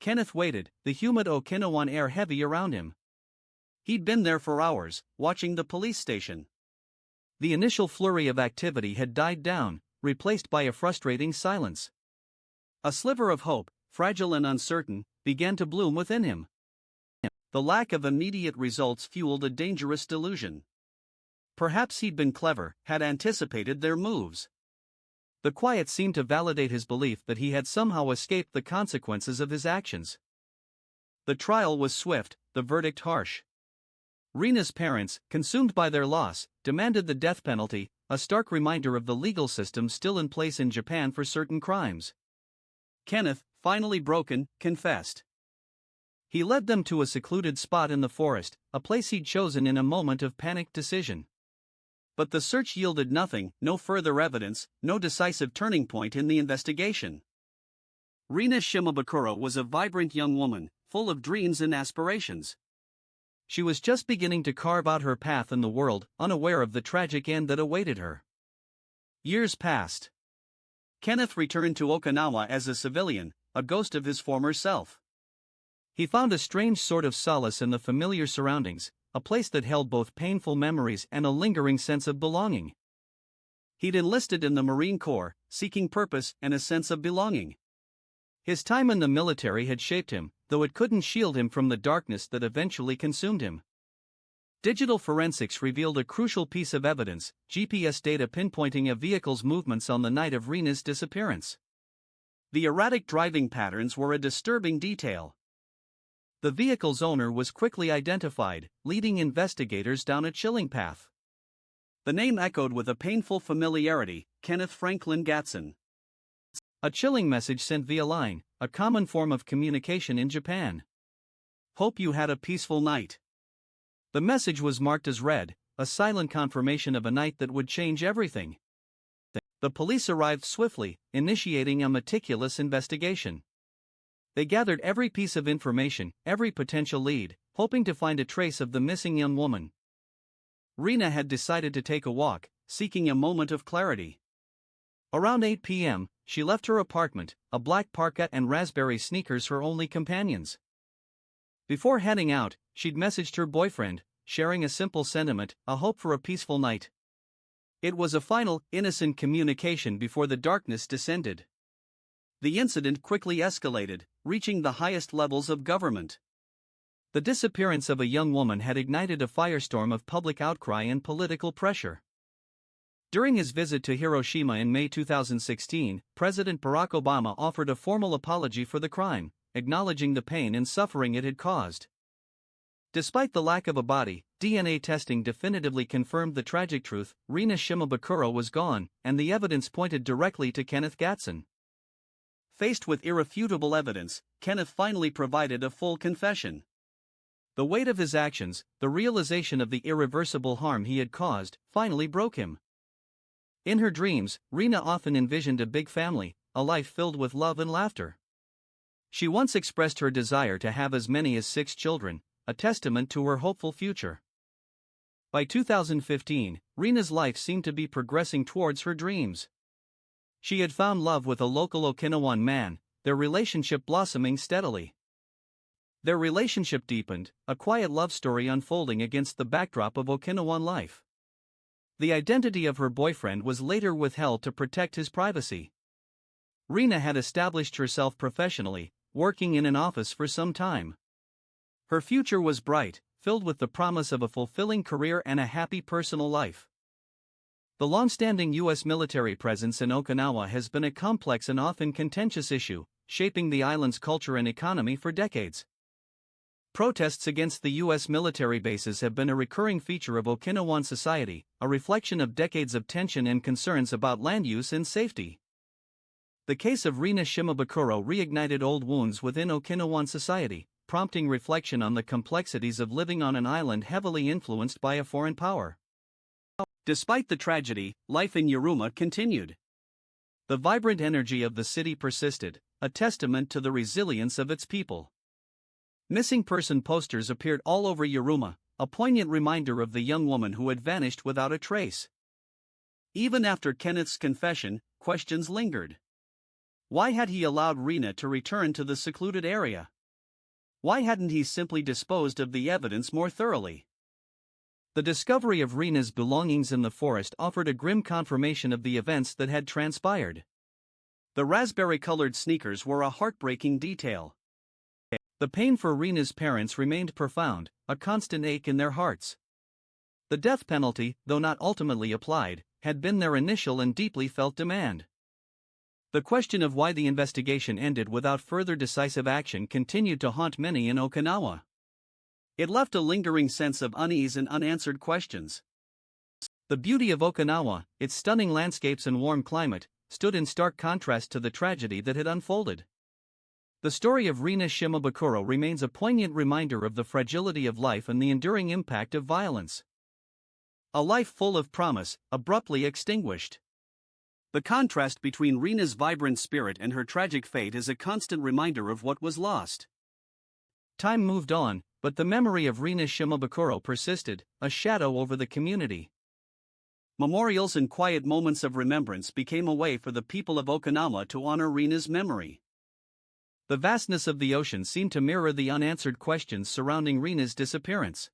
Kenneth waited, the humid Okinawan air heavy around him. He'd been there for hours, watching the police station. The initial flurry of activity had died down, replaced by a frustrating silence. A sliver of hope, fragile and uncertain, began to bloom within him. The lack of immediate results fueled a dangerous delusion. Perhaps he'd been clever, had anticipated their moves. The quiet seemed to validate his belief that he had somehow escaped the consequences of his actions. The trial was swift, the verdict harsh. Rina's parents, consumed by their loss, demanded the death penalty, a stark reminder of the legal system still in place in Japan for certain crimes. Kenneth, finally broken, confessed. He led them to a secluded spot in the forest, a place he'd chosen in a moment of panicked decision. But the search yielded nothing, no further evidence, no decisive turning point in the investigation. Rina Shimabukuro was a vibrant young woman, full of dreams and aspirations. She was just beginning to carve out her path in the world, unaware of the tragic end that awaited her. Years passed. Kenneth returned to Okinawa as a civilian, a ghost of his former self. He found a strange sort of solace in the familiar surroundings, a place that held both painful memories and a lingering sense of belonging. He'd enlisted in the Marine Corps, seeking purpose and a sense of belonging. His time in the military had shaped him, though it couldn't shield him from the darkness that eventually consumed him. Digital forensics revealed a crucial piece of evidence: GPS data pinpointing a vehicle's movements on the night of Rina's disappearance. The erratic driving patterns were a disturbing detail. The vehicle's owner was quickly identified, leading investigators down a chilling path. The name echoed with a painful familiarity: Kenneth Franklin Gatson. A chilling message sent via line, a common form of communication in Japan. "Hope you had a peaceful night." The message was marked as read, a silent confirmation of a night that would change everything. The police arrived swiftly, initiating a meticulous investigation. They gathered every piece of information, every potential lead, hoping to find a trace of the missing young woman. Rina had decided to take a walk, seeking a moment of clarity. Around 8 p.m., she left her apartment, a black parka and raspberry sneakers her only companions. Before heading out, she'd messaged her boyfriend, sharing a simple sentiment, a hope for a peaceful night. It was a final, innocent communication before the darkness descended. The incident quickly escalated, reaching the highest levels of government. The disappearance of a young woman had ignited a firestorm of public outcry and political pressure. During his visit to Hiroshima in May 2016, President Barack Obama offered a formal apology for the crime, acknowledging the pain and suffering it had caused. Despite the lack of a body, DNA testing definitively confirmed the tragic truth: Rina Shimabukuro was gone, and the evidence pointed directly to Kenneth Gatson. Faced with irrefutable evidence, Kenneth finally provided a full confession. The weight of his actions, the realization of the irreversible harm he had caused, finally broke him. In her dreams, Rina often envisioned a big family, a life filled with love and laughter. She once expressed her desire to have as many as 6 children, a testament to her hopeful future. By 2015, Rina's life seemed to be progressing towards her dreams. She had found love with a local Okinawan man, their relationship blossoming steadily. Their relationship deepened, a quiet love story unfolding against the backdrop of Okinawan life. The identity of her boyfriend was later withheld to protect his privacy. Rina had established herself professionally, working in an office for some time. Her future was bright, filled with the promise of a fulfilling career and a happy personal life. The long-standing U.S. military presence in Okinawa has been a complex and often contentious issue, shaping the island's culture and economy for decades. Protests against the U.S. military bases have been a recurring feature of Okinawan society, a reflection of decades of tension and concerns about land use and safety. The case of Rina Shimabukuro reignited old wounds within Okinawan society, prompting reflection on the complexities of living on an island heavily influenced by a foreign power. Despite the tragedy, life in Yuruma continued. The vibrant energy of the city persisted, a testament to the resilience of its people. Missing person posters appeared all over Yuruma, a poignant reminder of the young woman who had vanished without a trace. Even after Kenneth's confession, questions lingered. Why had he allowed Rena to return to the secluded area? Why hadn't he simply disposed of the evidence more thoroughly? The discovery of Rena's belongings in the forest offered a grim confirmation of the events that had transpired. The raspberry-colored sneakers were a heartbreaking detail. The pain for Rena's parents remained profound, a constant ache in their hearts. The death penalty, though not ultimately applied, had been their initial and deeply felt demand. The question of why the investigation ended without further decisive action continued to haunt many in Okinawa. It left a lingering sense of unease and unanswered questions. The beauty of Okinawa, its stunning landscapes and warm climate, stood in stark contrast to the tragedy that had unfolded. The story of Rina Shimabukuro remains a poignant reminder of the fragility of life and the enduring impact of violence. A life full of promise, abruptly extinguished. The contrast between Rina's vibrant spirit and her tragic fate is a constant reminder of what was lost. Time moved on, but the memory of Rina Shimabukuro persisted, a shadow over the community. Memorials and quiet moments of remembrance became a way for the people of Okinawa to honor Rina's memory. The vastness of the ocean seemed to mirror the unanswered questions surrounding Rina's disappearance.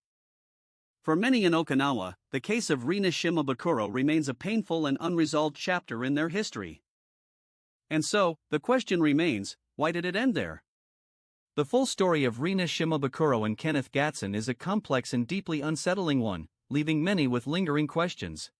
For many in Okinawa, the case of Rina Shimabukuro remains a painful and unresolved chapter in their history. And so, the question remains, why did it end there? The full story of Rina Shimabukuro and Kenneth is a complex and deeply unsettling one, leaving many with lingering questions.